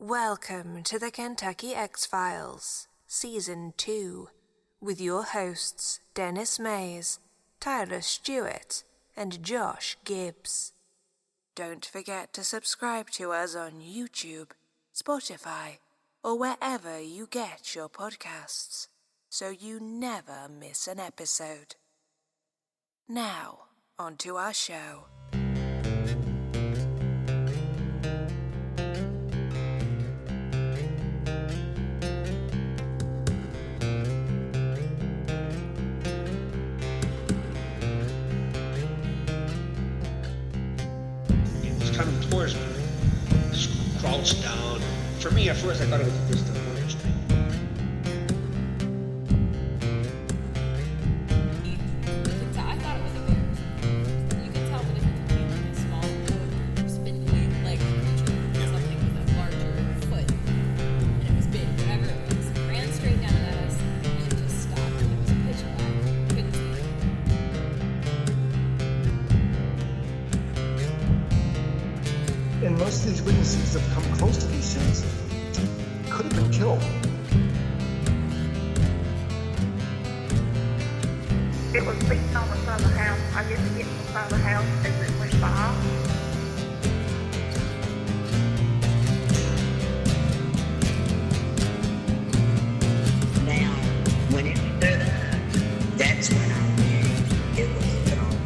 Welcome to the Kentucky X-Files, Season 2, with your hosts Dennis Mays, Tyler Stewart, and Josh Gibbs. Don't forget to subscribe to us on YouTube, Spotify, or wherever you get your podcasts, so you never miss an episode. Now, on to our show. Coming towards me, just crouched down. For me, at first, I thought it was a distant voice. I thought it was a bear. You can tell the difference between like a small wood, spindly leg creature and something with a larger foot. And it was big, whatever it was. It ran straight down at us and it just stopped. It was pitch black. Couldn't see it. And most of these witnesses that have come close to these things could have been killed. It was beating on the side of the house. I guess it hit the side of the house as it went by. Now, when it stood up, that's when I knew it was gone.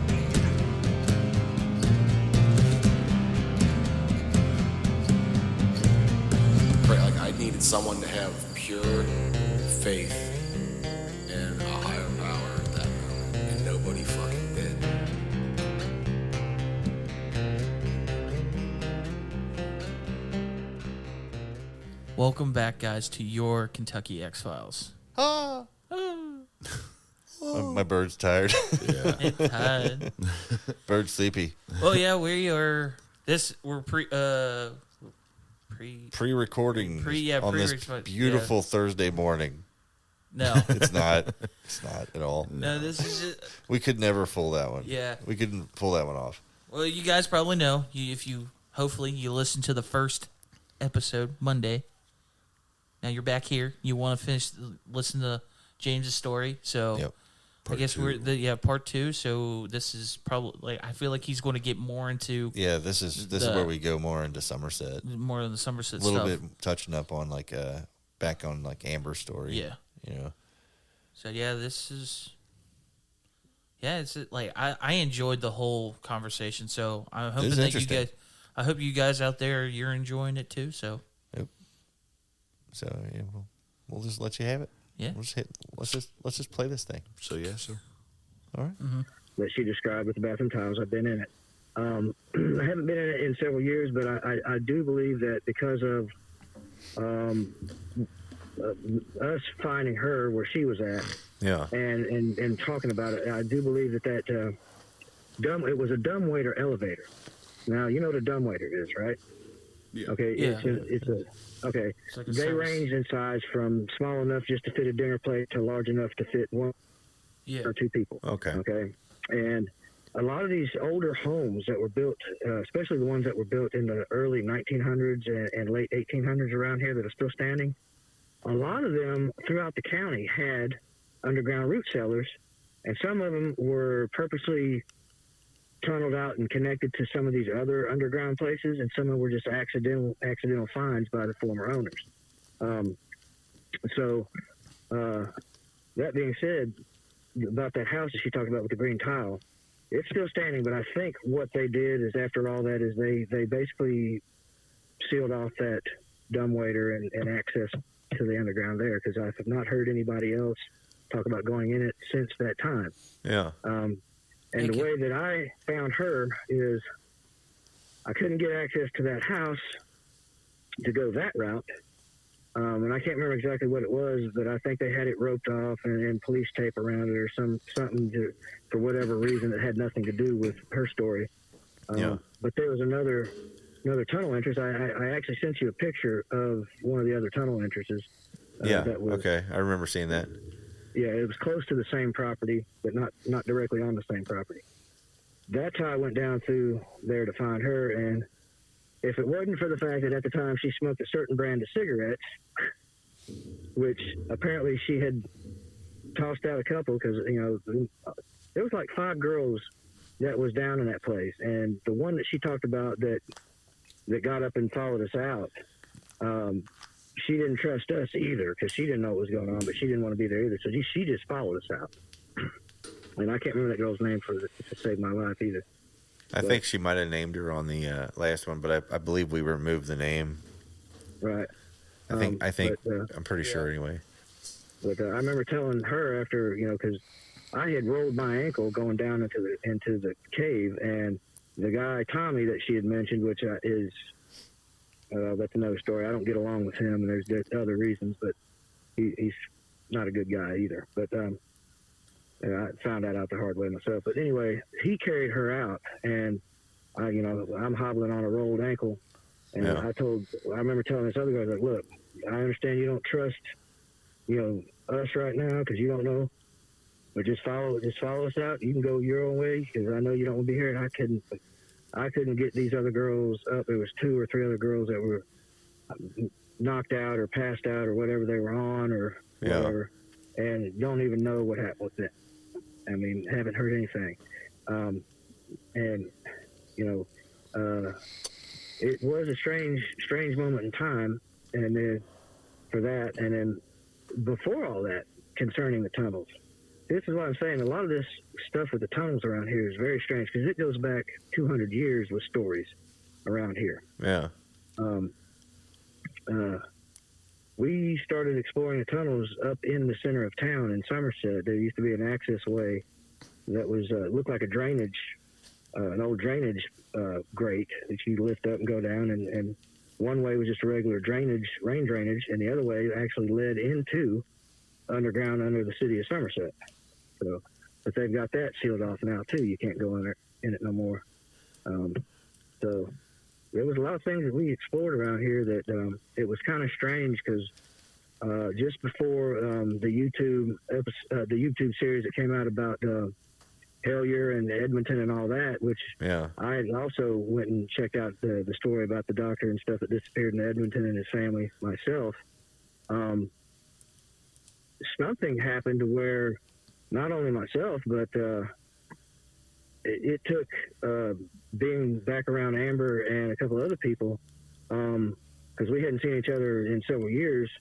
Like I needed someone to have pure faith in a higher power at that moment, and nobody fucking did. Welcome back, guys, to your Kentucky X-Files. My bird's tired. Yeah. It's tired. Bird's sleepy. Well, yeah, we are. We're Pre-recording Pre-record, on this beautiful Thursday morning. No, It's not. It's not at all. no, this is just. We could never fool that one. Yeah. We couldn't pull that one off. Well, you guys probably know if you hopefully you listened to the first episode Monday. Now you're back here. You want to listen to James's story, so. Yep. I guess we're part 2. So this is probably I feel like he's going to get more into Yeah, this is where we go more into Somerset. more of the Somerset A little stuff. bit touching up on back on Amber's story. Yeah. You know. So yeah, this is. Yeah, it's like I enjoyed the whole conversation. So I'm hoping that you interesting. guys. I hope you guys out there you're enjoying it too. So Yep. So yeah, we'll just let you have it. yeah, Let's just play this thing. So yeah, sir. All right. That she described with the bathroom tiles. I've been in it. I haven't been in it in several years, but I do believe that because of us finding her where she was at Yeah. and talking about it, I do believe that it was a dumbwaiter elevator. Now, you know what a dumbwaiter is, right? Yeah. Okay. Yeah. Okay. like a They service. range in size from small enough just to fit a dinner plate to large enough to fit one yeah, or two people. Okay. Okay. And a lot of these older homes that were built, especially the ones that were built in the early 1900s and late 1800s around here that are still standing, a lot of them throughout the county had underground root cellars, and some of them were purposely tunneled out and connected to some of these other underground places, and some of them were just accidental finds by the former owners. That being said, about that house that she talked about with the green tile, it's still standing, but I think what they did is after all that is they basically sealed off that dumbwaiter and access to the underground there, because I have not heard anybody else talk about going in it since that time. Yeah. And the way that I found her is I couldn't get access to that house to go that route. And I can't remember exactly what it was, but I think they had it roped off and police tape around it or something for whatever reason that had nothing to do with her story. Yeah. But there was another tunnel entrance. I actually sent you a picture of one of the other tunnel entrances. Yeah. That was, Okay. I remember seeing that. Yeah, it was close to the same property, but not directly on the same property. That's how I went down through there to find her, and if it wasn't for the fact that at the time she smoked a certain brand of cigarettes, which apparently she had tossed out a couple because, there was like 5 girls that was down in that place. And the one that she talked about that got up and followed us out, she didn't trust us either because she didn't know what was going on, but she didn't want to be there either. So she just followed us out. And I can't remember that girl's name to save my life either. I think she might have named her on the last one, but I believe we removed the name. Right. I think I'm pretty sure anyway. But I remember telling her after, because I had rolled my ankle going down into the cave, and the guy Tommy that she had mentioned, which is that's another story. I don't get along with him, and there's other reasons, but he's not a good guy either. But I found that out the hard way myself. But anyway, he carried her out, and I'm hobbling on a rolled ankle, and I remember telling this other guy, like, look, I understand you don't trust, us right now because you don't know, but just follow us out. You can go your own way because I know you don't want to be here. And I couldn't get these other girls up. There was 2 or 3 other girls that were knocked out or passed out or whatever they were on or whatever, and don't even know what happened with them. I mean, haven't heard anything. It was a strange moment in time, and then for that, and then before all that, concerning the tunnels. This is what I'm saying. A lot of this stuff with the tunnels around here is very strange because it goes back 200 years with stories around here. Yeah. We started exploring the tunnels up in the center of town in Somerset. There used to be an access way that was looked like an old drainage grate that you lift up and go down, and one way was just a regular rain drainage, and the other way actually led into underground under the city of Somerset. So, but they've got that sealed off now too. You can't go in it no more. So there was a lot of things that we explored around here that it was kind of strange because just before the YouTube series that came out about Hellier and Edmonton and all that, which I also went and checked out the story about the doctor and stuff that disappeared in Edmonton and his family myself. Something happened to where not only myself, but it took being back around Amber and a couple other people, because we hadn't seen each other in several years,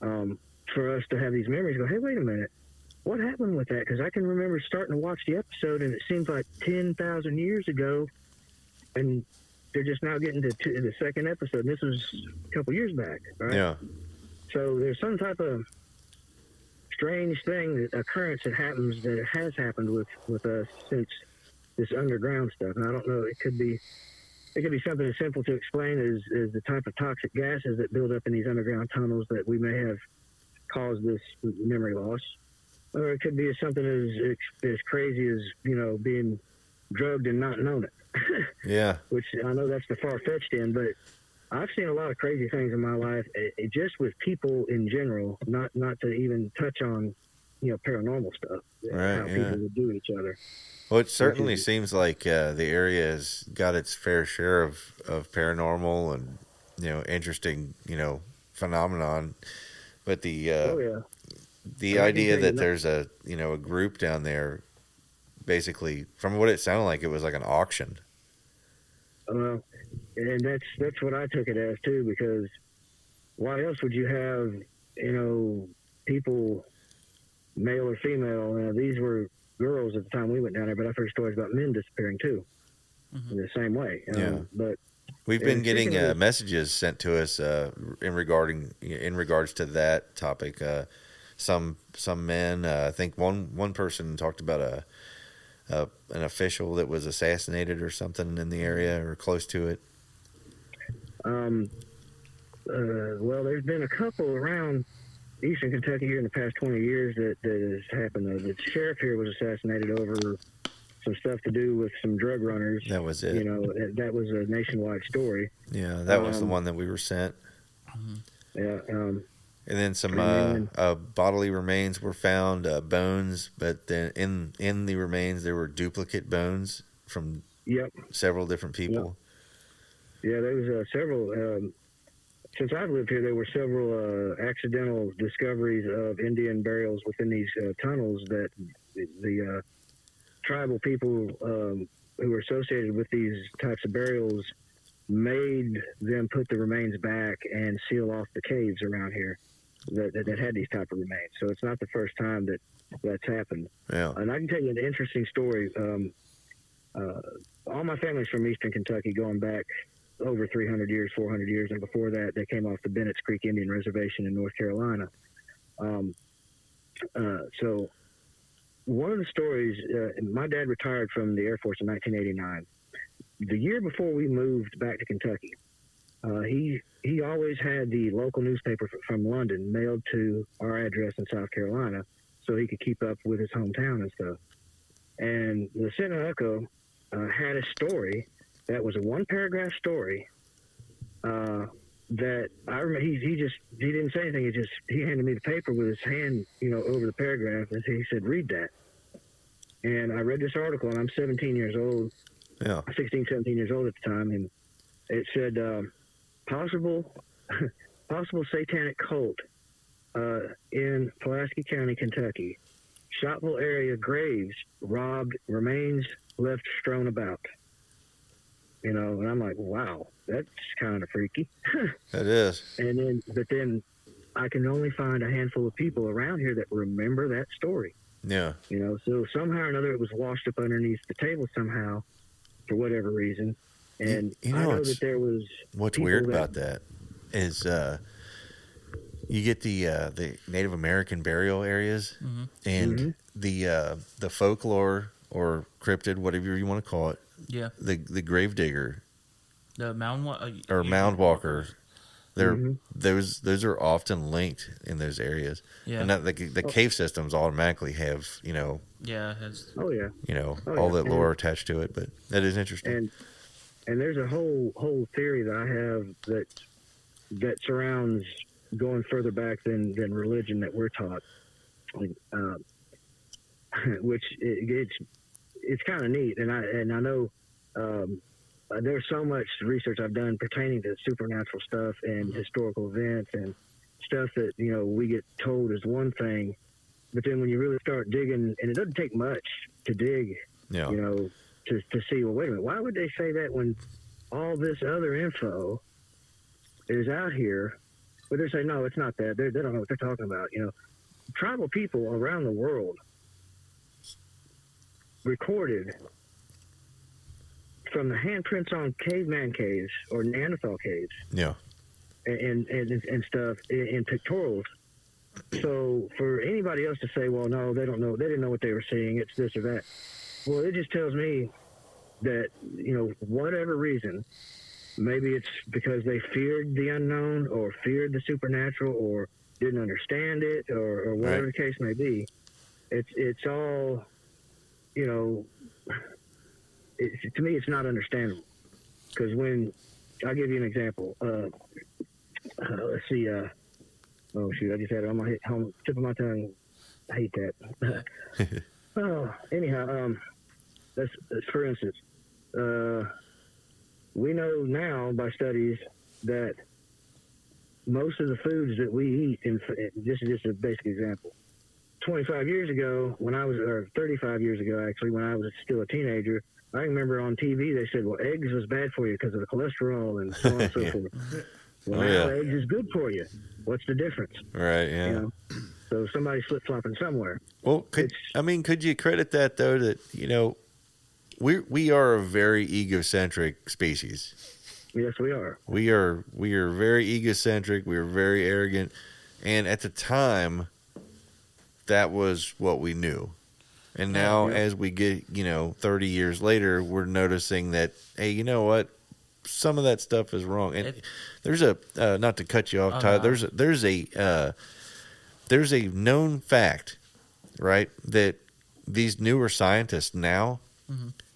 for us to have these memories go, hey, wait a minute, what happened with that? Because I can remember starting to watch the episode, and it seems like 10,000 years ago, and they're just now getting to the second episode. And this was a couple years back, right? Yeah. So there's some type of strange occurrence that happens, that has happened with us since this underground stuff. And I don't know, it could be something as simple to explain as the type of toxic gases that build up in these underground tunnels that we may have caused this memory loss. Or it could be something as crazy as, being drugged and not known it. Yeah. Which I know that's the far-fetched end, but I've seen a lot of crazy things in my life, just with people in general, not to even touch on, paranormal stuff, how people would do to each other. Well, it certainly seems like the area has got its fair share of paranormal and, interesting, phenomenon. But the idea that there's a group down there, basically, from what it sounded like, it was like an auction. Well, and that's what I took it as too, because why else would you have people, male or female? These were girls at the time we went down there, but I've heard stories about men disappearing too, in the same way. But we've been getting messages sent to us in regards to that topic. Some men, I think one person talked about an official that was assassinated or something in the area or close to it. Well, there's been a couple around Eastern Kentucky here in the past 20 years that has happened. The sheriff here was assassinated over some stuff to do with some drug runners. That was it. That was a nationwide story. Yeah, that was the one that we were sent. Yeah. And then some bodily remains were found, bones, but then in the remains there were duplicate bones from several different people. Yeah, there was several. Since I've lived here, there were several accidental discoveries of Indian burials within these tunnels that the tribal people who were associated with these types of burials made them put the remains back and seal off the caves around here that had these type of remains. So it's not the first time that's happened. Yeah. And I can tell you an interesting story. All my family's from Eastern Kentucky, going back over 300 years, 400 years, and before that, they came off the Bennett's Creek Indian Reservation in North Carolina. So one of the stories, my dad retired from the Air Force in 1989. The year before we moved back to Kentucky, he always had the local newspaper from London mailed to our address in South Carolina so he could keep up with his hometown and stuff. And the Sentinel Echo had a story that was a one-paragraph story that I remember. He didn't say anything. He handed me the paper with his hand, over the paragraph, and he said, "Read that." And I read this article, and I'm 17 years old. Yeah. 16, 17 years old at the time, and it said possible satanic cult in Pulaski County, Kentucky. Shotville area graves robbed, remains left strewn about. And I'm like, wow, that's kind of freaky. That is. But then I can only find a handful of people around here that remember that story. Yeah. So somehow or another it was washed up underneath the table somehow for whatever reason. And I know that there was. What's weird about that is you get the Native American burial areas and the folklore or cryptid, whatever you want to call it. Yeah. The grave digger. The mound or mound walker. Those are often linked in those areas. Yeah. And the cave systems automatically have, Yeah. all that lore attached to it, but that is interesting. And there's a whole theory that I have that surrounds going further back than religion that we're taught, which it's kind of neat. And I know there's so much research I've done pertaining to supernatural stuff and historical events and stuff that we get told is one thing, but then when you really start digging, and it doesn't take much to dig, to see, well, wait a minute, why would they say that when all this other info is out here? But they say, no, it's not that. They don't know what they're talking about. Tribal people around the world recorded from the handprints on caveman caves or Neanderthal caves. Yeah. And stuff in pictorials. So for anybody else to say, well, no, they don't know, they didn't know what they were seeing, it's this or that. Well, it just tells me that, whatever reason, maybe it's because they feared the unknown or feared the supernatural or didn't understand it or whatever the case may be. It's all, to me, it's not understandable. Because I'll give you an example. Let's see. Oh, shoot, I just had it on my tip of my tongue. I hate that. Anyhow, that's for instance, we know now by studies that most of the foods that we eat, and this is just a basic example. 25 years ago, or 35 years ago, actually, when I was still a teenager, I remember on TV they said, well, eggs was bad for you because of the cholesterol and so on and so forth. Well, now eggs is good for you. What's the difference? Right, yeah. So somebody's flip-flopping somewhere. Well, could you credit that, though, that, we are a very egocentric species. Yes, we are. We are very egocentric. We are very arrogant. And at the time, that was what we knew. And now, as we get, 30 years later, we're noticing that, hey, you know what? Some of that stuff is wrong. And there's not to cut you off, Tyler. There's a known fact, right, that these newer scientists now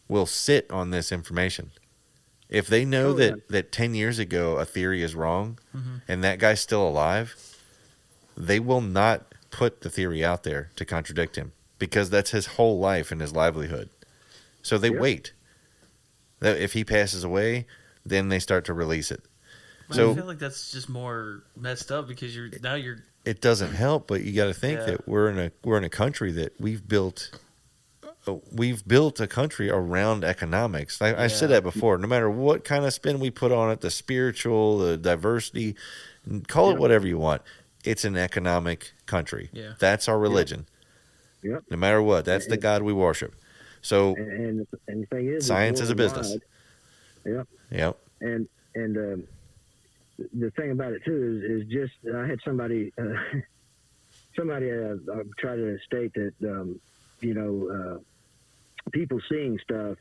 will sit on this information. If they know that 10 years ago a theory is wrong and that guy's still alive, they will not put the theory out there to contradict him because that's his whole life and his livelihood. So they wait. That if he passes away, then they start to release it. But So I feel like that's just more messed up because you're. It doesn't help, but you got to think that we're in a country that we've built a country around economics. I said that before. No matter what kind of spin we put on it, the spiritual, the diversity, call it whatever you want, it's an economic country. Yeah. That's our religion. Yep. No matter what, that's the God we worship. So, and the thing is, science is a business. Yep. Yep. And the thing about it too is just I had somebody try to state that people seeing stuff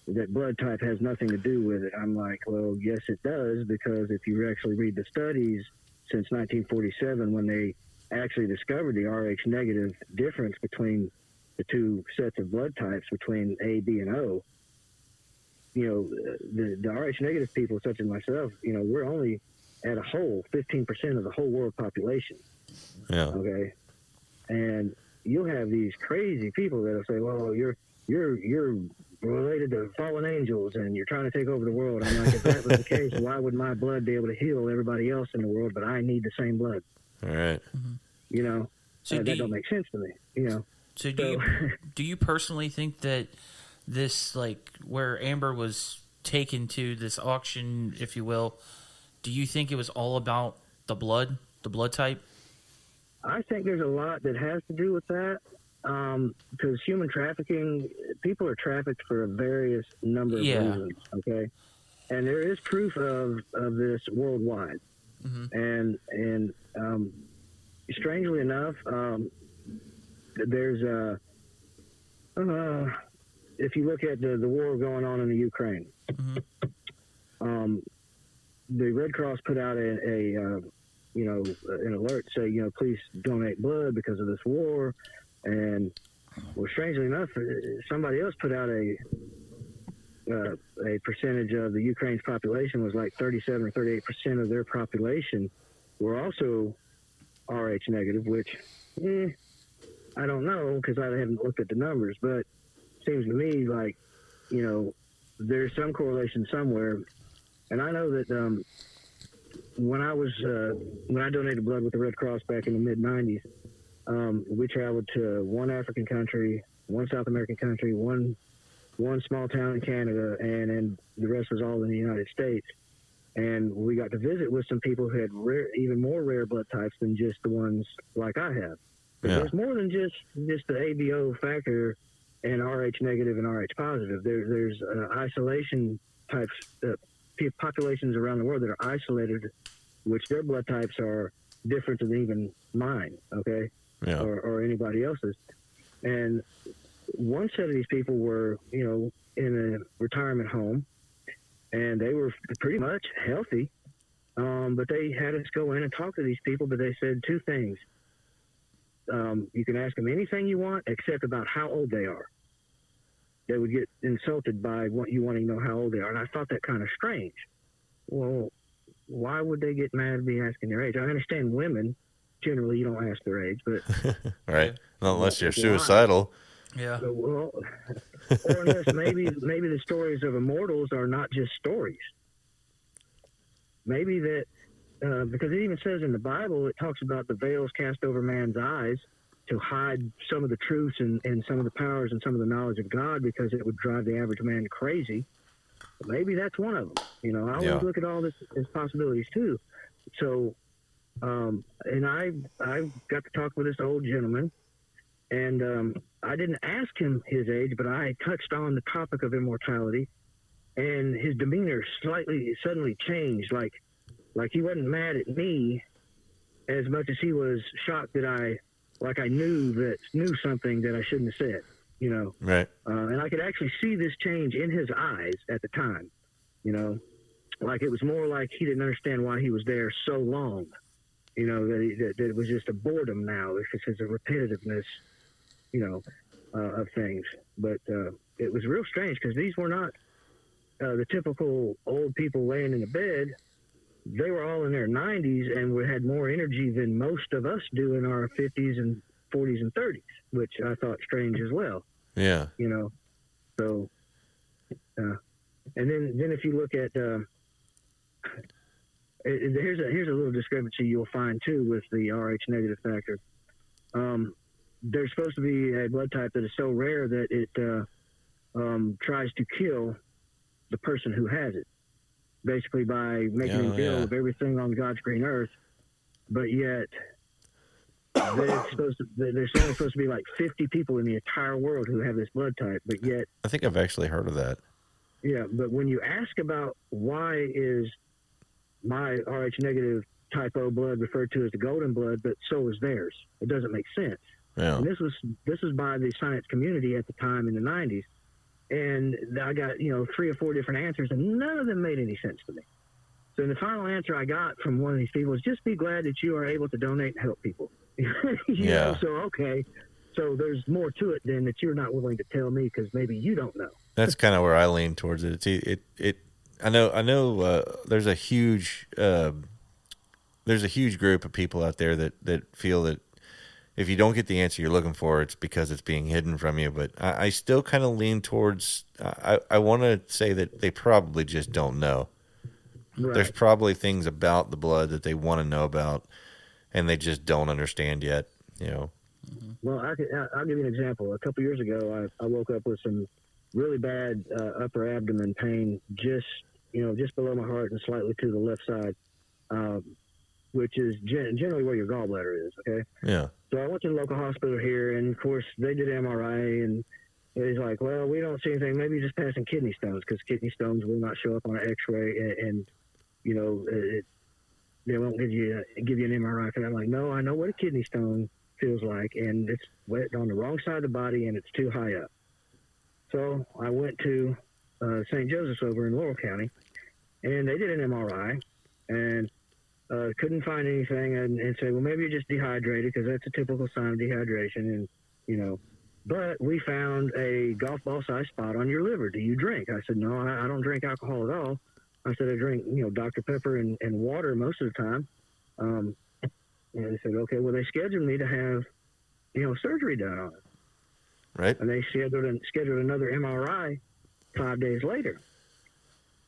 that blood type has nothing to do with it. I'm like, well, yes, it does, because if you actually read the studies since 1947, when they actually discovered the Rh negative difference between the two sets of blood types, between A, B, and O, the Rh negative people, such as myself, we're only at a whole 15% of the whole world population. Yeah. Okay. And you'll have these crazy people that'll say, well, you're related to fallen angels and you're trying to take over the world. I'm like, if that was the case, why would my blood be able to heal everybody else in the world, but I need the same blood? All right. So that don't make sense to me, So do you personally think that this, like, where Amber was taken to this auction, if you will, do you think it was all about the blood type? I think there's a lot that has to do with that, because human trafficking, people are trafficked for a various number of reasons, okay? And there is proof of this worldwide. Mm-hmm. And strangely enough, there's if you look at the war going on in the Ukraine, the Red Cross put out an alert say, please donate blood because of this war. And well, strangely enough, somebody else put out a percentage of the Ukraine's population was like 37 or 38% of their population were also Rh negative, which I don't know because I haven't looked at the numbers, but it seems to me like, there's some correlation somewhere. And I know that when I donated blood with the Red Cross back in the mid-90s, we traveled to one African country, one South American country, one small town in Canada, and then the rest was all in the United States. And we got to visit with some people who had even more rare blood types than just the ones like I have. But there's more than just the ABO factor and Rh negative and Rh positive. There's isolation types, populations around the world that are isolated, which their blood types are different than even mine, okay? Yeah. Or anybody else's. And one set of these people were, in a retirement home, and they were pretty much healthy, but they had us go in and talk to these people, but they said two things. You can ask them anything you want except about how old they are. They would get insulted by you wanting to know how old they are, and I thought that kind of strange. Well, why would they get mad at me asking their age? I understand women, generally you don't ask their age, but... Right, not unless you're suicidal. Yeah. Well, or unless maybe the stories of immortals are not just stories. Maybe that, because it even says in the Bible, it talks about the veils cast over man's eyes to hide some of the truths and some of the powers and some of the knowledge of God, because it would drive the average man crazy. Maybe that's one of them. I always look at all this as possibilities too. So, and I got to talk with this old gentleman, and I didn't ask him his age, but I touched on the topic of immortality, and his demeanor suddenly changed. Like he wasn't mad at me as much as he was shocked that I knew something that I shouldn't have said. Right. And I could actually see this change in his eyes at the time. Like it was more like he didn't understand why he was there so long. That it was just a boredom now. It's just a repetitiveness, of things. But it was real strange because these were not the typical old people laying in a bed. They were all in their 90s and had more energy than most of us do in our 50s and 40s and 30s, which I thought strange as well. Yeah. So, and then if you look at here's a little discrepancy you'll find too with the Rh negative factor. There's supposed to be a blood type that is so rare that it tries to kill the person who has it, basically by making him ill of everything on God's green earth. But yet, there's only supposed to be like 50 people in the entire world who have this blood type. But yet, I think I've actually heard of that. Yeah, but when you ask about why is my Rh negative type O blood referred to as the golden blood, but so is theirs, it doesn't make sense. Yeah. And this was by the science community at the time in the 90s, and I got 3 or 4 different answers, and none of them made any sense to me. So the final answer I got from one of these people was, just be glad that you are able to donate and help people. So okay, so there's more to it than that you're not willing to tell me because maybe you don't know. That's kind of where I lean towards it. I know. There's a huge group of people out there that feel that if you don't get the answer you're looking for, it's because it's being hidden from you. But I still kind of lean towards. I want to say that they probably just don't know. Right. There's probably things about the blood that they want to know about, and they just don't understand yet. Well, I'll give you an example. A couple years ago, I woke up with some really bad upper abdomen pain, just below my heart and slightly to the left side, which is generally where your gallbladder is. Okay. Yeah. So I went to the local hospital here, and of course they did MRI, and he's like, "Well, we don't see anything. Maybe you're just passing kidney stones because kidney stones will not show up on an X-ray, and they won't give you an MRI." And I'm like, "No, I know what a kidney stone feels like, and it's wet on the wrong side of the body, and it's too high up." So I went to St. Joseph's over in Laurel County, and they did an MRI, and couldn't find anything, and said, "Well, maybe you're just dehydrated because that's a typical sign of dehydration." And but we found a golf ball sized spot on your liver. Do you drink? I said, "No, I don't drink alcohol at all." I said, "I drink Dr. Pepper and water most of the time." And they said, "Okay, well, they scheduled me to have surgery done on it." Right. And they scheduled another MRI 5 days later.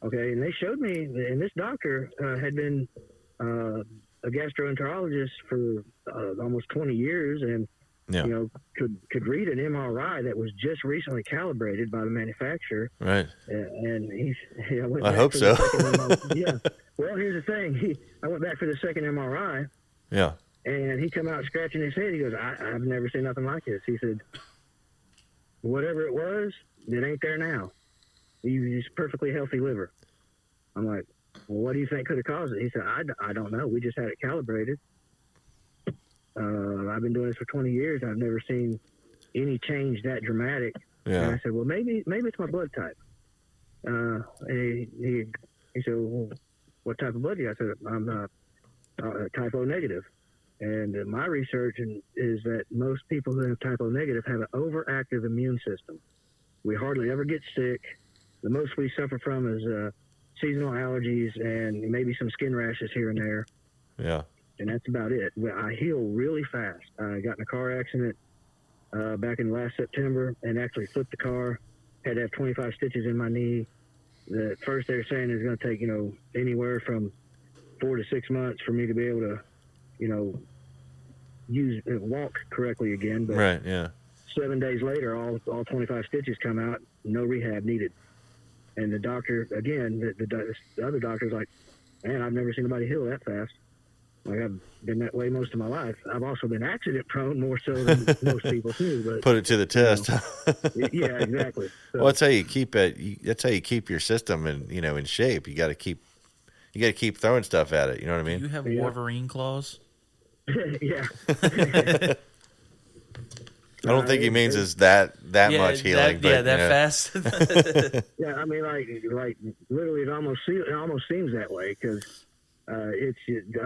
Okay, and they showed me, and this doctor had been a gastroenterologist for almost 20 years, and could read an MRI that was just recently calibrated by the manufacturer. Right. And I hope so. Yeah. Well, here's the thing. I went back for the second MRI. Yeah. And he come out scratching his head. He goes, I've never seen nothing like this. He said, whatever it was, it ain't there now. He's perfectly healthy liver. I'm like, well, what do you think could have caused it? He said, I don't know. We just had it calibrated. I've been doing this for 20 years. I've never seen any change that dramatic. Yeah. And I said, well, maybe it's my blood type. He said, well, what type of blood do you have? I said, I'm type O negative. And my research is that most people who have type O negative have an overactive immune system. We hardly ever get sick. The most we suffer from is seasonal allergies and maybe some skin rashes here and there. Yeah. And that's about it. I heal really fast. I got in a car accident back in last September and actually flipped the car. Had to have 25 stitches in my knee. The first they were saying is going to take, anywhere from 4 to 6 months for me to be able to, walk correctly again. But right, yeah. 7 days later, all 25 stitches come out, no rehab needed. And the doctor, again, the other doctor's like, man, I've never seen anybody heal that fast. Like, I've been that way most of my life. I've also been accident prone more so than most people too. But put it to the test. Yeah, exactly. So, well, that's how you keep it. That's how you keep your system in shape. You got to keep throwing stuff at it. You know what I mean? You have Wolverine claws. Yeah. I don't think he means is that much healing. Fast. Yeah, I mean, like literally, it almost seems that way because I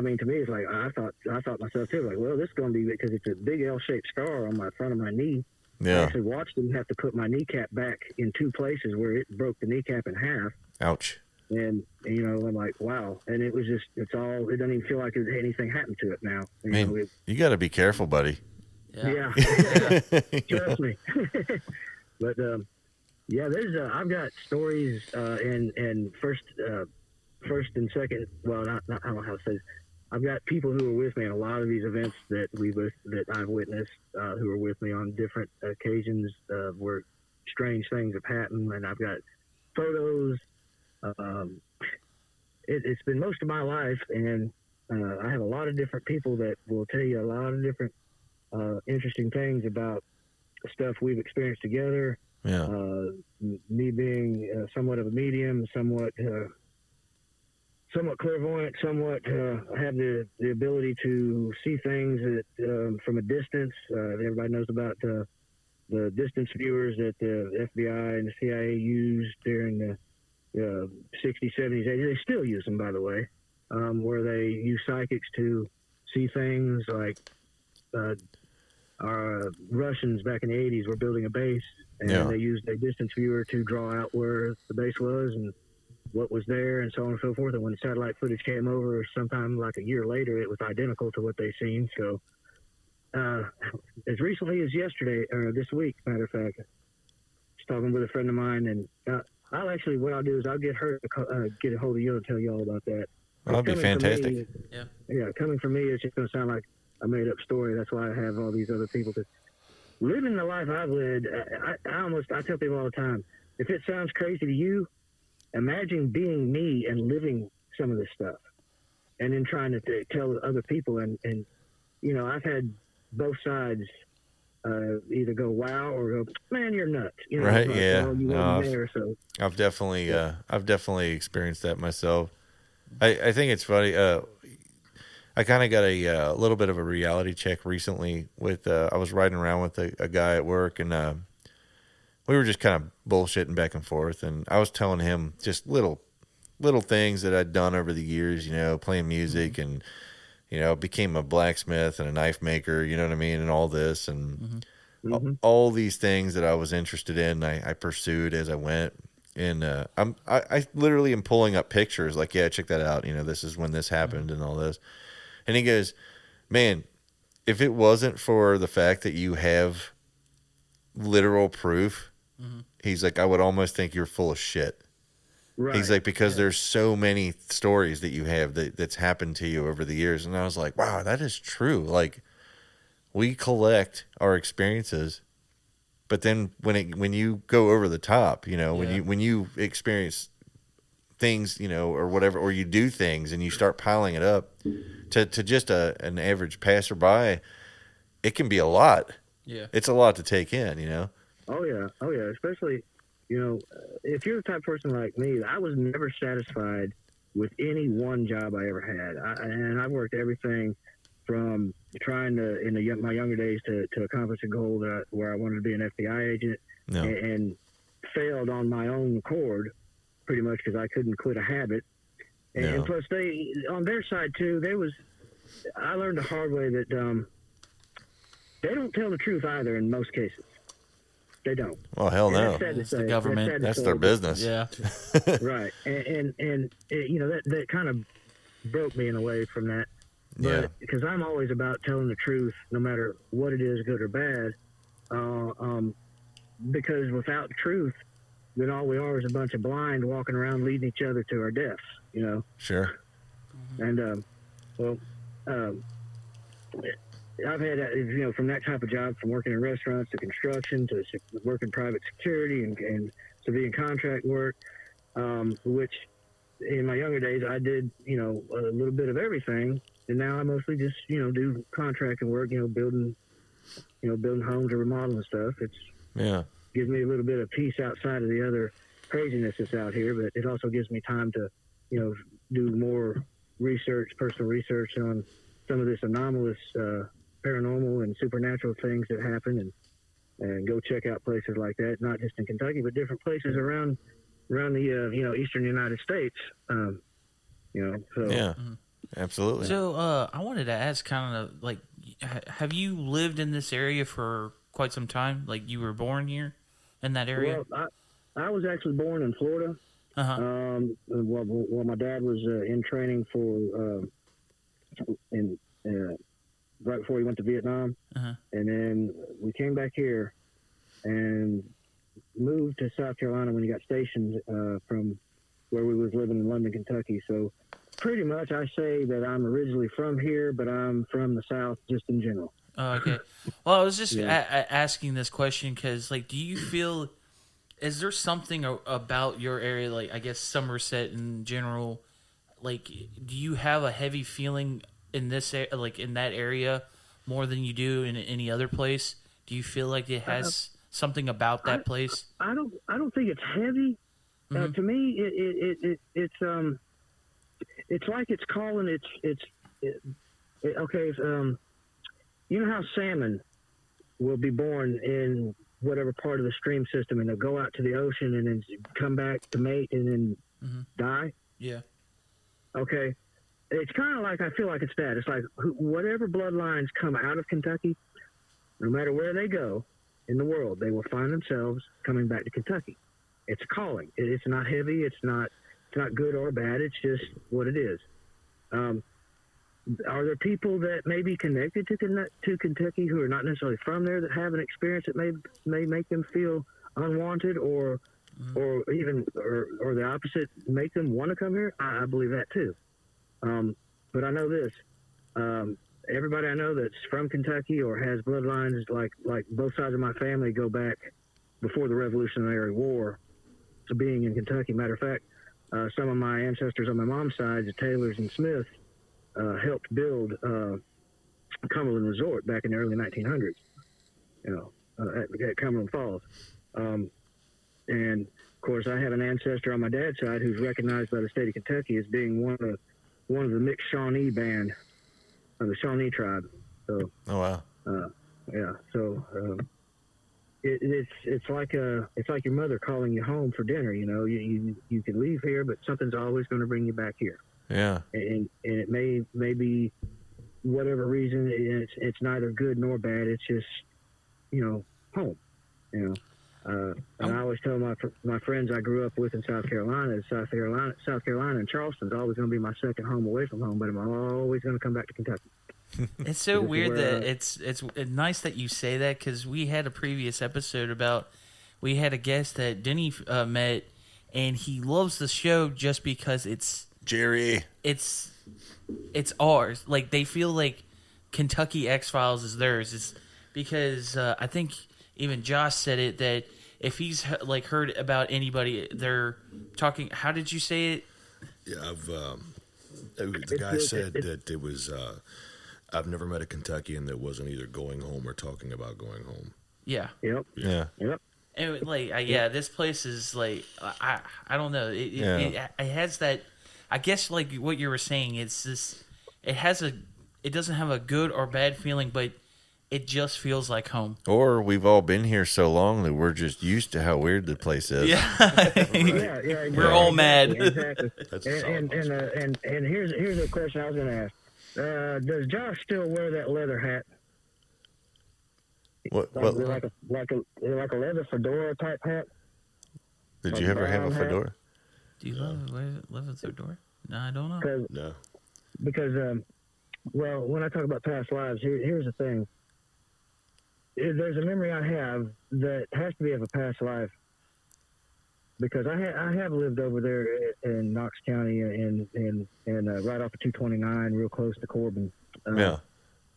mean, to me, it's like I thought myself too, like, well, this is going to be because it's a big L-shaped scar on my front of my knee. Yeah. I actually watched him have to put my kneecap back in 2 places where it broke the kneecap in half. Ouch. And I'm like, wow. And it was just, it doesn't even feel like anything happened to it now. You got to be careful, buddy. Yeah. Trust me. But, I've got stories, and first first and second. Well, not I don't know how to say this. I've got people who are with me in a lot of these events that I've witnessed, who are with me on different occasions where strange things have happened, and I've got photos. It's been most of my life, and I have a lot of different people that will tell you a lot of different interesting things about stuff we've experienced together. Yeah. Me being somewhat of a medium, somewhat clairvoyant, somewhat have the ability to see things from a distance. Everybody knows about the distance viewers that the FBI and the CIA used during the 60s, 70s, 80s. They still use them, by the way, where they use psychics to see things like our Russians back in the 80s were building a base, and they used a distance viewer to draw out where the base was and what was there and so on and so forth. And when satellite footage came over sometime like a year later, it was identical to what they seen. So as recently as yesterday, or this week, matter of fact, I was talking with a friend of mine, and what I'll do is I'll get her to get a hold of you and tell you all about that. Well, that'd be fantastic. Yeah, coming from me, it's just going to sound like a made-up story. That's why I have all these other people. Cause living the life I've led, I tell people all the time, if it sounds crazy to you, imagine being me and living some of this stuff, and then trying to tell other people. And you know, I've had both sides either go wow or go, man, you're nuts. You know, right? Like, yeah. well, you weren't there, so. I've definitely experienced that myself. I think it's funny. I kind of got a little bit of a reality check recently with, I was riding around with a guy at work, and we were just kind of bullshitting back and forth. And I was telling him just little things that I'd done over the years, you know, playing music and, you know, became a blacksmith and a knife maker, you know what I mean? And all this and all these things that I was interested in, I pursued as I went. And I literally am pulling up pictures like, yeah, check that out. You know, this is when this happened and all this. And he goes, man, if it wasn't for the fact that you have literal proof, he's like, I would almost think you're full of shit. Right. He's like, because there's so many stories that you have that's happened to you over the years. And I was like, wow, that is true. Like, we collect our experiences, but then when you go over the top, you know, when you experience things, you know, or whatever, or you do things and you start piling it up to just an average passerby, it can be a lot. Yeah. It's a lot to take in, you know? Oh yeah. Especially, you know, if you're the type of person like me, I was never satisfied with any one job I ever had. And I worked everything from trying to, in my younger days, to accomplish a goal where I wanted to be an FBI agent, and failed on my own accord, pretty much because I couldn't quit a habit. And plus, on their side too, I learned the hard way that they don't tell the truth either in most cases. They don't. Well, hell no. It's the government. That's their business. Yeah. Right. And you know, that kind of broke me in a way from that. But because I'm always about telling the truth, no matter what it is, good or bad. Because without truth, then all we are is a bunch of blind walking around leading each other to our deaths, you know? Sure. And, I've had, you know, from that type of job, from working in restaurants to construction to working private security and civilian contract work, which in my younger days I did, you know, a little bit of everything. And now I mostly just, you know, do contracting work, you know, building homes or remodeling stuff. Gives me a little bit of peace outside of the other craziness that's out here, but it also gives me time to, you know, do more personal research on some of this anomalous paranormal and supernatural things that happen, and go check out places like that, not just in Kentucky, but different places around the you know, eastern United States. You know, so yeah, absolutely. So I wanted to ask, kind of like, have you lived in this area for quite some time? Like, you were born here in that area? Well, I was actually born in Florida. Well, my dad was in training for right before he went to Vietnam, and then we came back here and moved to South Carolina when he got stationed from where we was living in London, Kentucky. So pretty much I say that I'm originally from here, but I'm from the South just in general. Oh, okay. Well, I was just asking this question because, like, do you feel, is there something about your area, like, I guess Somerset in general, like, do you have a heavy feeling in this, like, in that area more than you do in any other place? Do you feel like it has something about that place? I don't think it's heavy. To me, it's like it's calling okay. You know how salmon will be born in whatever part of the stream system, and they'll go out to the ocean and then come back to mate and then die? Yeah. Okay. It's kind of like, I feel like it's that. It's like whatever bloodlines come out of Kentucky, no matter where they go in the world, they will find themselves coming back to Kentucky. It's a calling. It's not heavy. It's not good or bad. It's just what it is. Are there people that may be connected to Kentucky who are not necessarily from there that have an experience that may make them feel unwanted or even the opposite, make them want to come here? I believe that too. But I know this. Everybody I know that's from Kentucky or has bloodlines like both sides of my family go back before the Revolutionary War to being in Kentucky. Matter of fact, some of my ancestors on my mom's side, the Taylors and Smiths, helped build Cumberland Resort back in the early 1900s, at Cumberland Falls. And, of course, I have an ancestor on my dad's side who's recognized by the state of Kentucky as being one of the mixed Shawnee band of the Shawnee tribe. So, oh, wow. Yeah, so it's like your mother calling you home for dinner. You can leave here, but something's always going to bring you back here. Yeah, and it may be whatever reason. It's neither good nor bad. It's just home. And I always tell my friends I grew up with in South Carolina, South Carolina and Charleston's always going to be my second home away from home, but I'm always going to come back to Kentucky. It's so weird that it's nice that you say that, because we had a previous episode we had a guest that Denny met, and he loves the show just because it's Jerry. It's ours. Like, they feel like Kentucky X-Files is theirs. It's because I think even Josh said it, that if he's like heard about anybody, they're talking. How did you say it? Yeah, the guy said that it was. I've never met a Kentuckian that wasn't either going home or talking about going home. Yeah. Yep. Yeah. Yep. And this place is like I don't know. It has that. I guess like what you were saying. It's this. It doesn't have a good or bad feeling, but it just feels like home. Or we've all been here so long that we're just used to how weird the place is. Yeah. Exactly. We're all mad. Exactly. That's and here's a question I was going to ask. Does Josh still wear that leather hat? What? Like a leather fedora type hat? Did you ever have a fedora? Hat? Do you live a fedora? No, I don't know. No. Because when I talk about past lives, here's the thing. There's a memory I have that has to be of a past life, because I have lived over there in Knox County and right off of 229, real close to Corbin. Yeah.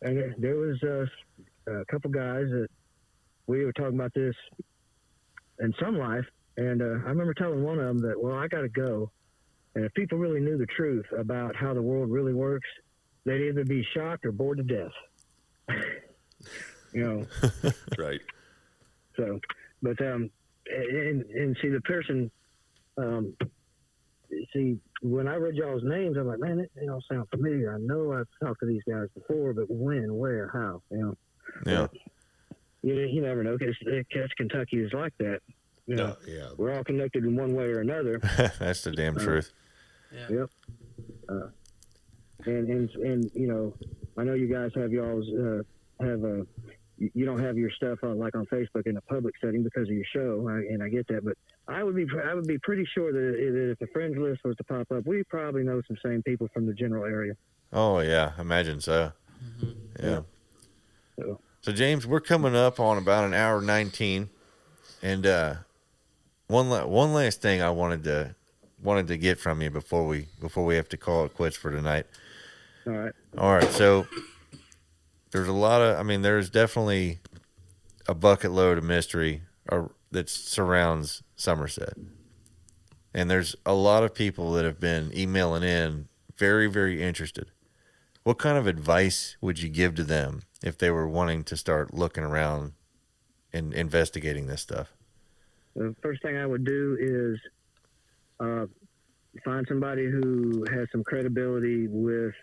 And there was a couple guys that we were talking about this in some life, and I remember telling one of them that, well, I got to go, and if people really knew the truth about how the world really works, they'd either be shocked or bored to death. Right. So, but and see the person. See, when I read y'all's names, I'm like, man, they all sound familiar. I know I've talked to these guys before, but when, where, how? Yeah. But, you never know. Because Kentucky is like that. Yeah. We're all connected in one way or another. That's the damn truth. Yeah. Yep. And I know you guys have y'all's you don't have your stuff on Facebook in a public setting because of your show, and I get that. But I would be pretty sure that if the friends list was to pop up, we probably know some same people from the general area. Oh yeah, imagine so. Mm-hmm. Yeah. So James, we're coming up on about an hour 19, and one last thing I wanted to wanted to get from you before we have to call it quits for tonight. All right. All right. So there's a lot of, I mean, there's definitely a bucket load of mystery that surrounds Somerset. And there's a lot of people that have been emailing in very, very interested. What kind of advice would you give to them if they were wanting to start looking around and investigating this stuff? The first thing I would do is find somebody who has some credibility with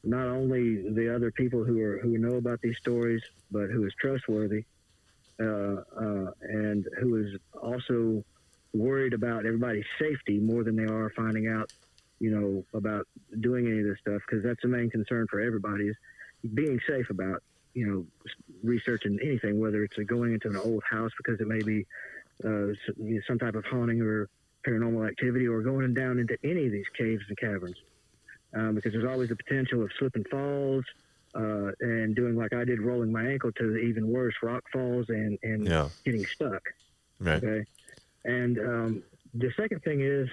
not only the other people who know about these stories, but who is trustworthy and who is also worried about everybody's safety more than they are finding out, about doing any of this stuff, because that's the main concern for everybody is being safe about, researching anything, whether it's going into an old house because it may be some type of haunting or paranormal activity, or going down into any of these caves and caverns, because there's always the potential of slip and falls and doing like I did, rolling my ankle, to even worse, rock falls and getting stuck. Right. Okay. And the second thing is,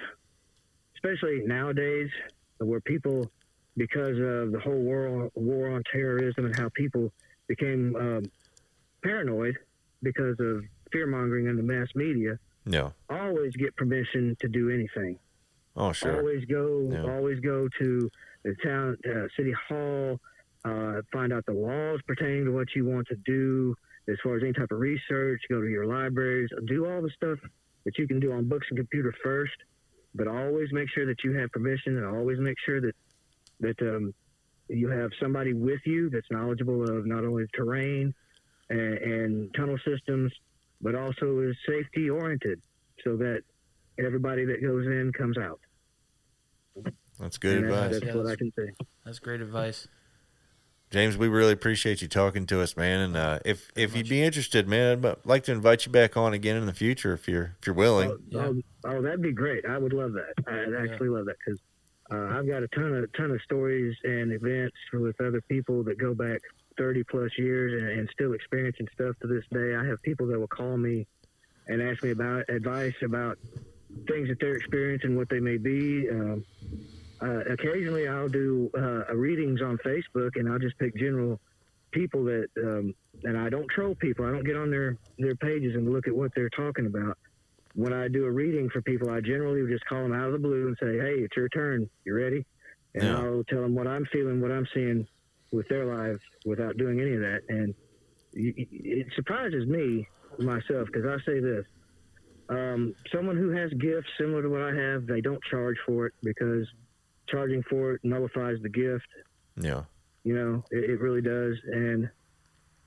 especially nowadays, where people, because of the whole war on terrorism and how people became paranoid because of fear-mongering in the mass media, always get permission to do anything. Oh, sure. Always go to the town, city hall, find out the laws pertaining to what you want to do as far as any type of research, go to your libraries, do all the stuff that you can do on books and computer first, but always make sure that you have permission, and always make sure that you have somebody with you that's knowledgeable of not only the terrain and tunnel systems, but also is safety oriented, so that everybody that goes in comes out. That's good advice. That's what I can say. That's great advice. James, we really appreciate you talking to us, man. And if you'd be interested, man, I'd like to invite you back on again in the future if you're willing. Oh, that'd be great. I would love that. I'd actually love that, because I've got a ton of stories and events with other people that go back 30 plus years and still experiencing stuff to this day. I have people that will call me and ask me about advice about things that they're experiencing, what they may be. Occasionally I'll do readings on Facebook, and I'll just pick general people that, and I don't troll people. I don't get on their pages and look at what they're talking about. When I do a reading for people, I generally just call them out of the blue and say, hey, it's your turn. You ready? And I'll tell them what I'm feeling, what I'm seeing with their lives without doing any of that. And it surprises me myself, because I say this. Someone who has gifts similar to what I have, they don't charge for it, because charging for it nullifies the gift. Yeah. It really does. And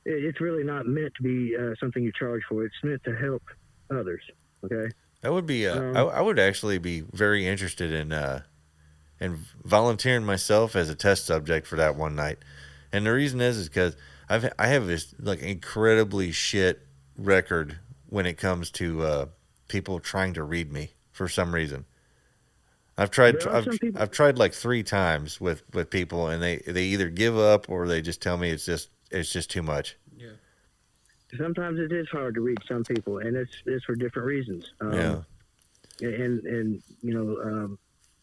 it's really not meant to be something you charge for. It's meant to help others. Okay. That would be, I would actually be very interested in volunteering myself as a test subject for that one night. And the reason is because I have this like incredibly shit record when it comes to people trying to read me for some reason. I've tried like 3 times with people, and they either give up or they just tell me it's just too much. Yeah. Sometimes it is hard to reach some people, and it's for different reasons. And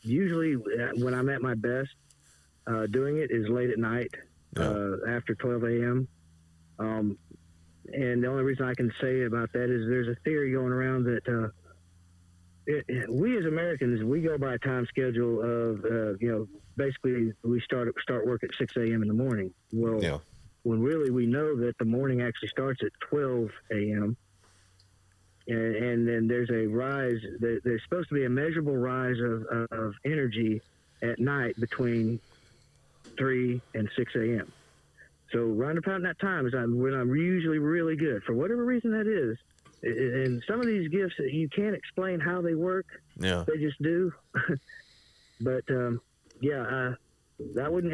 usually when I'm at my best, doing it is late at night, after 12 a.m. And the only reason I can say about that is there's a theory going around that we as Americans, we go by a time schedule of, basically we start work at 6 a.m. in the morning. Well, when really we know that the morning actually starts at 12 a.m. And then there's a rise. There's supposed to be a measurable rise of energy at night between 3 and 6 a.m. So round about that time is when I'm usually really good. For whatever reason that is. And some of these gifts, you can't explain how they work. Yeah. They just do. But, I would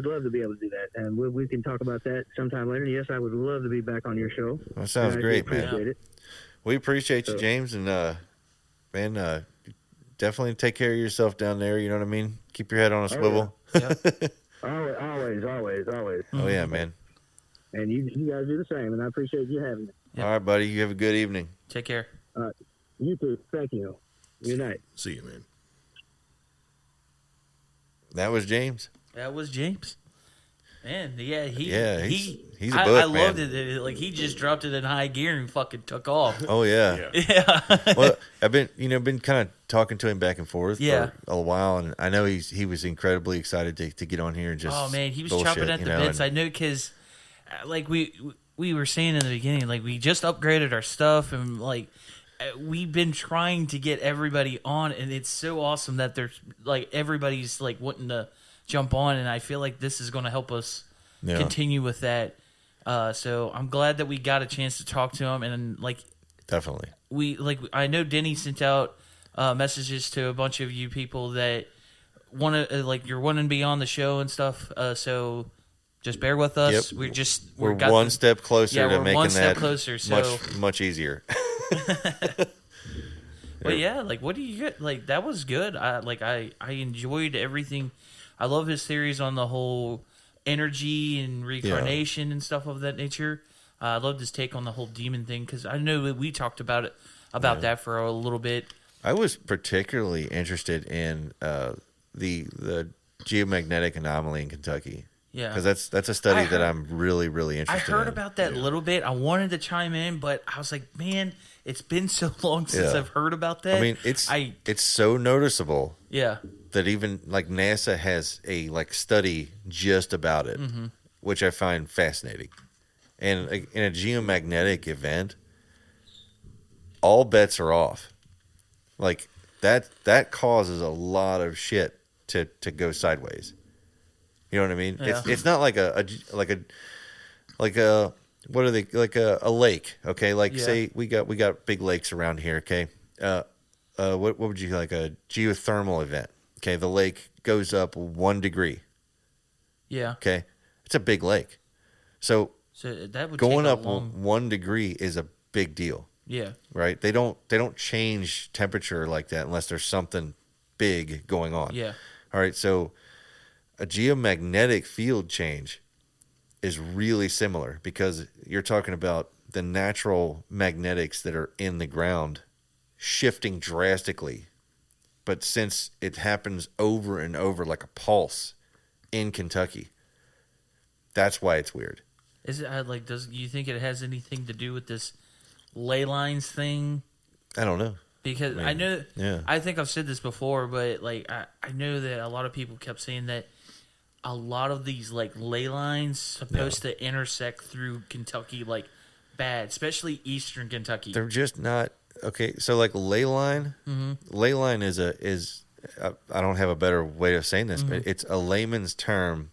love to be able to do that. And we can talk about that sometime later. Yes, I would love to be back on your show. That sounds great, man. It. We appreciate you, James. And, man, definitely take care of yourself down there. You know what I mean? Keep your head on a swivel. Yeah. Always. Oh, yeah, man. And you guys do the same, and I appreciate you having me. Yep. All right, buddy. You have a good evening. Take care. You too. Thank you. Good night. See you, man. That was James. That was James. Man, yeah, he's a I book, loved man. it. Like he just dropped it in high gear and fucking took off. Oh yeah. Well, I've been kind of talking to him back and forth for a while, and I know he was incredibly excited to get on here and just. Oh man, he was bullshit, chopping at the bits. I know because, like we were saying in the beginning, like we just upgraded our stuff and like we've been trying to get everybody on, and it's so awesome that there's like everybody's like wanting to jump on, and I feel like this is going to help us continue with that. So I'm glad that we got a chance to talk to him, and like definitely I know Denny sent out messages to a bunch of you people that want to you're wanting to be on the show and stuff. So just bear with us. Yep. We're one step closer to we're making one step that closer, so much easier. But yeah, like what do you get? Like that was good. I enjoyed everything. I love his theories on the whole energy and reincarnation and stuff of that nature. I loved his take on the whole demon thing because I know that we talked about that for a little bit. I was particularly interested in the geomagnetic anomaly in Kentucky. Yeah, because that's a study that I'm really interested in. I heard about that a little bit. I wanted to chime in, but I was like, man, it's been so long since I've heard about that. I mean, it's so noticeable. Yeah. That even like NASA has a study just about it, which I find fascinating. And in a geomagnetic event, all bets are off. Like that causes a lot of shit to go sideways. You know what I mean? Yeah. It's not like a what are they, like a lake? Okay, say we got big lakes around here. Okay, what would you like, a geothermal event? Okay, the lake goes up 1 degree. Yeah. Okay, it's a big lake. So that would going take up 1 degree is a big deal. Yeah. Right. They don't change temperature like that unless there's something big going on. Yeah. All right. So a geomagnetic field change is really similar because you're talking about the natural magnetics that are in the ground shifting drastically. But since it happens over and over like a pulse in Kentucky, that's why it's weird. Is it do you think it has anything to do with this ley lines thing? I don't know. Because I know, I think I've said this before, but I know that a lot of people kept saying that a lot of these ley lines supposed to intersect through Kentucky bad, especially eastern Kentucky. They're just not. Okay, so ley line, ley line is I don't have a better way of saying this, but it's a layman's term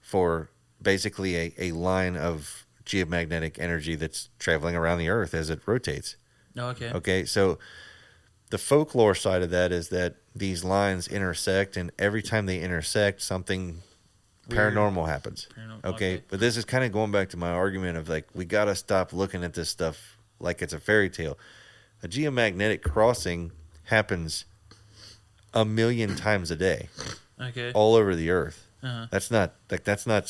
for basically a line of geomagnetic energy that's traveling around the earth as it rotates. Oh, okay. Okay, so the folklore side of that is that these lines intersect, and every time they intersect, something paranormal happens. Okay, but this is kind of going back to my argument of we got to stop looking at this stuff like it's a fairy tale. A geomagnetic crossing happens 1 million times a day. Okay. All over the earth. Uh-huh. That's not it's not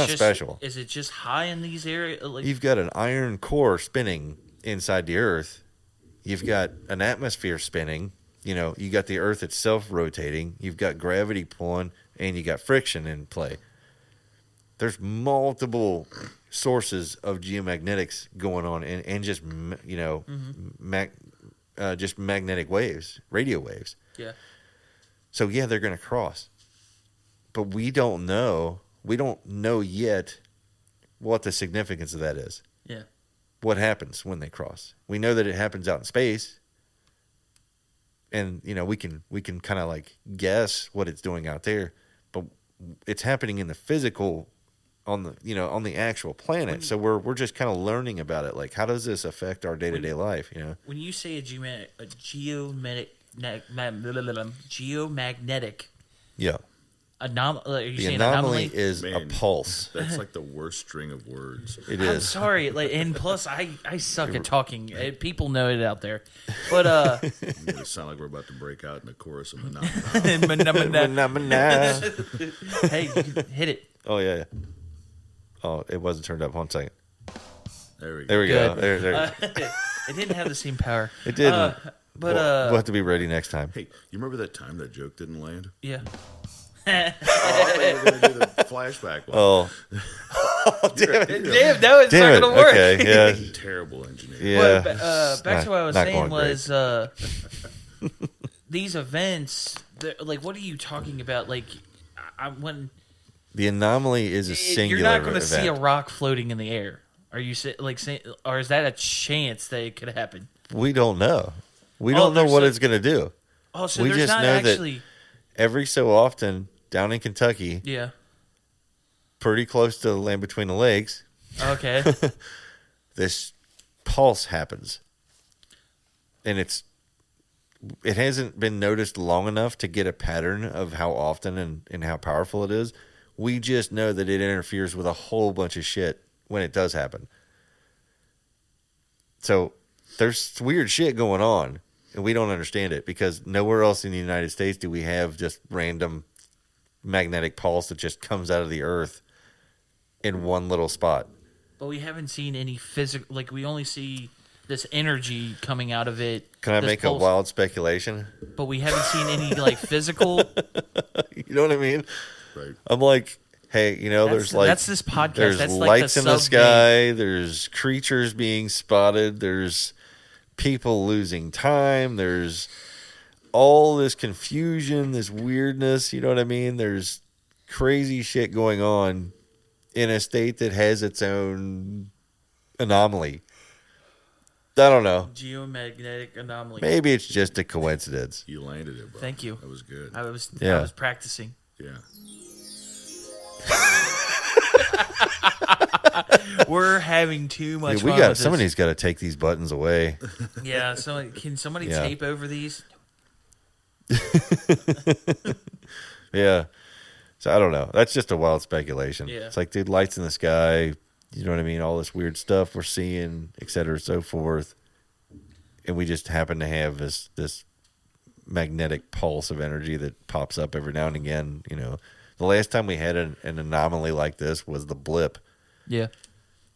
special. Is it just high in these areas? You've got an iron core spinning inside the earth. You've got an atmosphere spinning. You got the earth itself rotating. You've got gravity pulling, and you got friction in play. There's multiple sources of geomagnetics going on, and just just magnetic waves, radio waves. Yeah. So they're going to cross, but we don't know. We don't know yet what the significance of that is. Yeah. What happens when they cross? We know that it happens out in space, and we can kind of guess what it's doing out there, but it's happening in the physical, on the actual planet. So we're just kind of learning about it. How does this affect our day-to-day life? When you say a geomagnetic Yeah. The anomaly is a pulse. That's the worst string of words. It is. I'm sorry, and plus I suck at talking. People know it out there, but it sound like we're about to break out in the chorus of Manamana. Hey, hit it. Oh yeah. Oh, it wasn't turned up. 1 second. There we go. There we go. There. It didn't have the same power. It didn't. But we'll have to be ready next time. Hey, you remember that time that joke didn't land? Yeah. I thought you were going to do the flashback one. Oh, damn it! Damn, that was not gonna work. Okay, yeah. Terrible engineer. Yeah. But, back to what I was saying going was these events. Like, what are you talking about? Like, when The anomaly is a singular you're not going to event. see a rock floating in the air. Are you saying, or is that a chance that it could happen? We don't know. We don't know what it's going to do. Oh, so we there's just not know actually. that every so often down in Kentucky, Yeah. pretty close to the land between the lakes, Okay. this pulse happens, and it hasn't been noticed long enough to get a pattern of how often and how powerful it is. We just know that it interferes with a whole bunch of shit when it does happen. So there's weird shit going on, and we don't understand it because nowhere else in the United States do we have just random magnetic pulse that just comes out of the earth in one little spot. But we haven't seen any physical. Like, we only see this energy coming out of it. Can I this make pulse, a wild speculation? But we haven't seen any like physical. You know what I mean? Right. I'm like, hey, there's like that's this podcast. There's That's like lights the in the sub-game. sky. There's creatures being spotted. There's people losing time. There's all this confusion, this weirdness. You know what I mean? There's crazy shit going on in a state that has its own anomaly. I don't know. Geomagnetic anomaly. Maybe it's just a coincidence. You landed it, bro. Thank you. That was good. I was Yeah. practicing. Yeah. We're having too much we fun got with somebody's got to take these buttons away. this. Yeah, so can somebody Yeah. tape over these? Yeah. So I don't know. That's just a wild speculation. Yeah. It's like, dude, lights in the sky. You know what I mean? All this weird stuff we're seeing, et cetera, so forth. And we just happen to have this magnetic pulse of energy that pops up every now and again. The last time we had an anomaly like this was the blip. Yeah.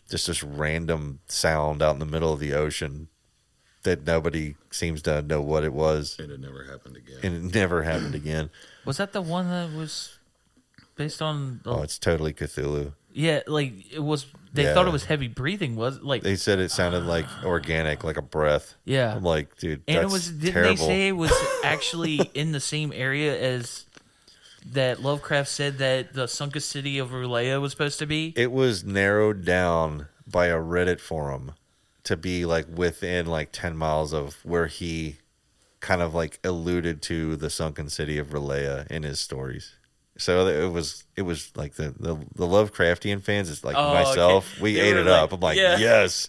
Just this random sound out in the middle of the ocean that nobody seems to know what it was. And it never happened again. And it never happened again. Was that the one that was based on? Oh, it's totally Cthulhu. Yeah, like it was. They Yeah. thought it was heavy breathing. Was like They said it sounded like organic, like a breath. Yeah. I'm like, dude, and that's it was. Didn't terrible. they say it was actually in the same area as that Lovecraft said that the sunken city of Rulea was supposed to be? It was narrowed down by a Reddit forum to be like within like 10 miles of where he kind of like alluded to the sunken city of Rulea in his stories. So it was like the Lovecraftian fans, it's like myself, okay. we They ate were it like, up. I'm like, yeah. yes.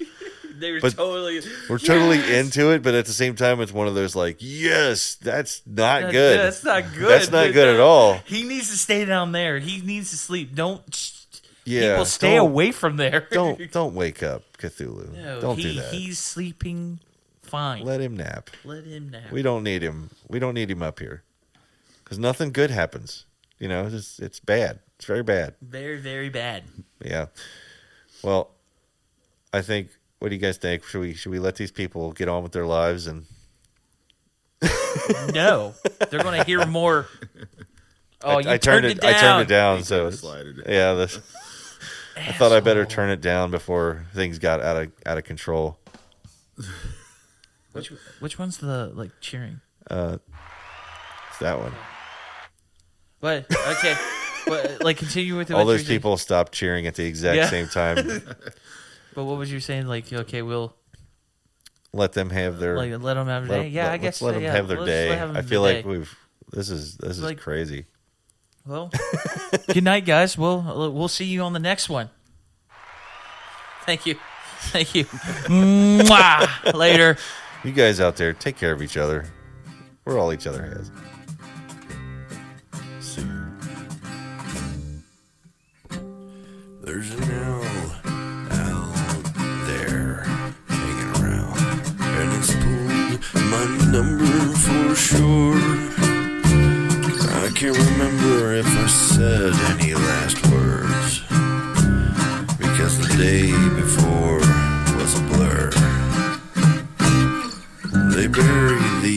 They were But totally. We're totally Yes! into it, but at the same time, it's one of those like, yes, that's not That- good. That's not good. That's not good at all. He needs to stay down there. He needs to sleep. Don't. Yeah, people stay don't- away from there. Don't wake up, Cthulhu. No, Don't do that. He's sleeping fine. Let him nap. Let him nap. We don't need him. We don't need him up here because nothing good happens. It's bad. It's very bad. Very, very bad. Yeah. Well, I think. What do you guys think? Should we let these people get on with their lives and? No, they're going to hear more. Oh, you turned turned it down. I turned it down. He So slided it. yeah, I thought I better turn it down before things got out of control. Which one's the like cheering? It's that one. But okay, but like continue with All what those you're saying. people stopped cheering at the exact Yeah. same time. But what was you saying? Like, okay, we'll Let them have their like let them have their day. Yeah, I guess. let's let them yeah, have their let's day. let them I have feel their like day. this is Like- crazy. Well, good night, guys. We'll see you on the next one. Thank you. Mwah! Later. You guys out there, take care of each other. We're all each other has. See you. There's an owl out there hanging around, and it's pulled my number for sure. I can't remember if I said any last words, because the day before was a blur. They buried the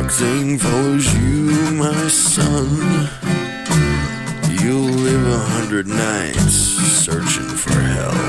dark thing follows you, my son. You'll live 100 nights searching for hell.